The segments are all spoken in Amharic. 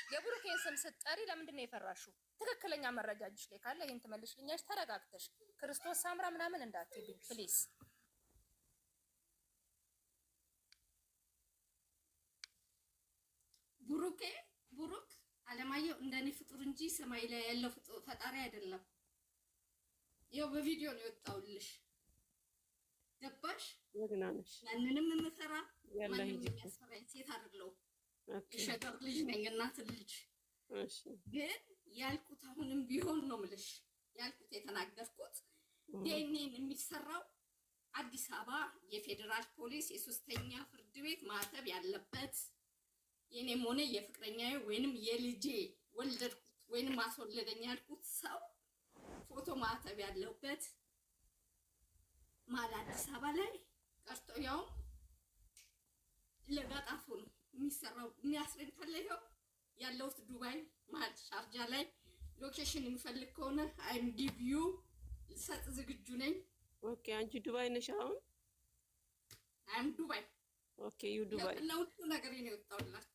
የብሩኬን ስም ስትጠሪ ለምንድን ነው የፈራሽው? ትክክለኛ መረጃ እጅሽ ላይ ካለ ይሄን ትመልሽልኛለሽ ተረጋግተሽ። ክርስቶስ ሳምራ ምናምን እንዳትይብኝ ፕሊዝ። ብሩክ አለማየሁ እንደኔ ፍጡር እንጂ ሰማይ ላይ ያለው ፈጣሪ አይደለም። ይኸው በቪዲዮ ነው የወጣውልሽ። ገባሽ? ወግናነሽ ማንንም የምፈራ ማንንም የሚያስፈራኝ ሴት አይደለሁም። የሸገር ልጅ ነኝ፣ እናት ልጅ። እሺ ግን ያልኩት አሁንም ቢሆን ነው የምልሽ፣ ያልኩት የተናገርኩት ዲኤንኤን የሚሰራው አዲስ አበባ የፌዴራል ፖሊስ የሶስተኛ ፍርድ ቤት ማህተብ ያለበት የኔም ሆነ የፍቅረኛዬ ወይንም የልጄ ወልደድኩት ወይንም አስወለደኝ ያልኩት ሰው ፎቶ ማህተብ ያለበት ማል አዲስ አበባ ላይ ቀርቶ ያው ለጋጣፉ ነው የሚሰራው። የሚያስረኝ ፈለገው ያለውት ዱባይ ማል ሻርጃ ላይ ሎኬሽን የሚፈልግ ከሆነ አይም ጊቭ ዩ ልሰጥ ዝግጁ ነኝ። ኦኬ አንቺ ዱባይ ነሽ አሁን? አይም ዱባይ። ኦኬ ዩ ዱባይ ነው ነገር ነው የወጣውላችሁ።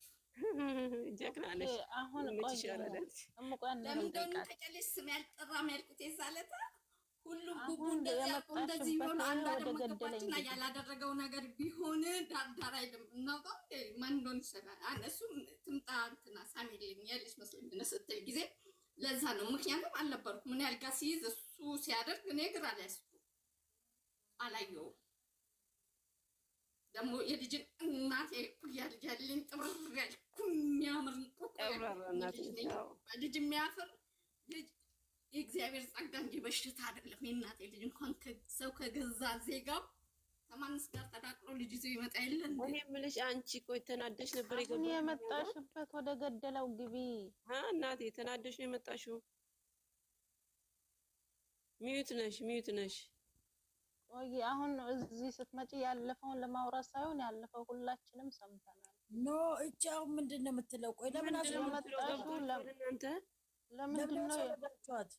ጀግና ነሽ። አሁን ቆይ እምቆያን ለምን ተጨልስ ስም ያልጠራም ያልኩት የዛለታ ሁሉም ጉቡ እንደዚህ ሆነ። አንድ አደም ከፋችና ያላደረገው ነገር ቢሆን ዳርዳር አይደለም እናውጣው ማን እንደሆነ ይሰራል። እሱ ትምጣ እንትና ሳሚልኝ ያለሽ መስሎኝ ስትል ጊዜ ለዛ ነው። ምክንያቱም አልነበርኩም ምን ያልጋ ሲይዝ እሱ ሲያደርግ እኔ ግራ አላስኩ አላየው። ደግሞ የልጅን እናቴ ያልጅ ያለኝ ጥብር ያልኩ የሚያምር ልጅ የሚያፍር ልጅ የእግዚአብሔር ጸጋ እንጂ በሽታ አይደለም። የእናቴ ልጅ እንኳን ከሰው ከገዛ ዜጋው ከማንስ ጋር ተዳቅሎ ልጅ ይዞ ይመጣ የለን። እኔ የምልሽ አንቺ ቆይ ተናደሽ ነበር የመጣሽበት ወደ ገደለው ግቢ። እናቴ ተናደሽ ነው የመጣሽው? ሚዩት ነሽ። ቆይ አሁን እዚህ ስትመጪ ያለፈውን ለማውራት ሳይሆን ያለፈው ሁላችንም ሰምተናል። ኖ እቺ አሁን ምንድነው የምትለው? ቆይ ለምን አስመጣሽው? እናንተ ለምንድን ነው ያባችኋት?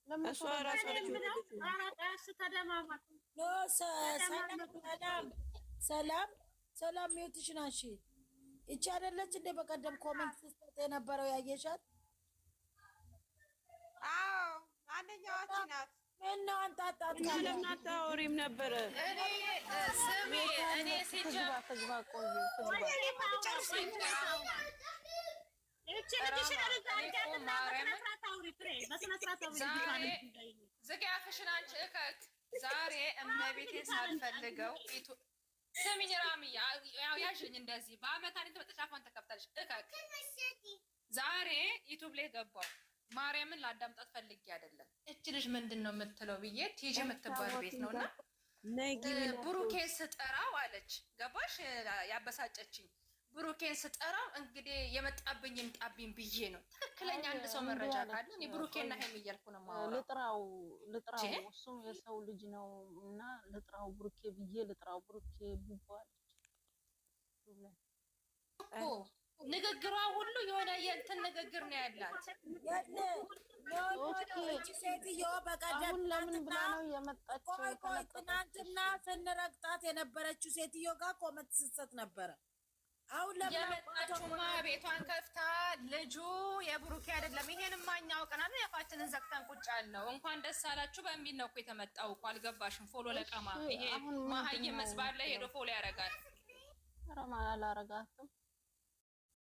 ለምን ሰላም ሚዩትሽን አንሺ። እቺ አይደለች እንደ በቀደም ኮሜንት ስትሰጥ የነበረው ያየሻት? አዎ አንደኛዋች ናት። ምነው አንተ አታወሪም ነበረ? እኔ ሲጀምር ዛሬ እመቤቴን ሳልፈልገው ስሚኝ ራሚያ ያዥኝ እንደዚህ በአመት አንተ መጥቻፋን ተከፍታለሽ እከክ ዛሬ ዩቲዩብ ላይ ገባው ማርያምን ላዳምጣት ፈልጌ አይደለም። እቺ ልጅ ምንድነው የምትለው ብዬ ቲጂ የምትባል ቤት ነውና ብሩኬን ስጠራው አለች። ገባሽ? ያበሳጨችኝ ብሩኬን ስጠራው እንግዲህ የመጣብኝ ይምጣብኝ ብዬ ነው። ትክክለኛ አንድ ሰው መረጃ ካለ እኔ ብሩኬና ሄም እያልኩ ነው የማወራው። ልጥራው እሱም የሰው ልጅ ነው እና ልጥራው ብሩኬ ብዬ ልጥራው ብሩኬ ቢባልች እኮ ንግግሯ ሁሉ የሆነ የእንትን ንግግር ነው ያላት። ሴትዮ በቀደም ለምን ብላ ነው የመጣችው? ትናንትና ስንረግጣት የነበረችው ሴትዮ ጋር ኮመንት ስትሰጥ ነበረ። አሁን የመጣችማ ቤቷን ከፍታ ልጁ የብሩኬ አይደለም ይሄንማ እኛ አውቀናል። ያፋችንን ዘግተን ቁጭ ያልነው እንኳን ደስ አላችሁ በሚል ነው እኮ የተመጣው እኮ። አልገባሽም? ፎሎ ለቀማ ይሄ መሀይም መስባር ላይ ሄዶ ፎሎ ያደርጋል። ረማን አላረጋትም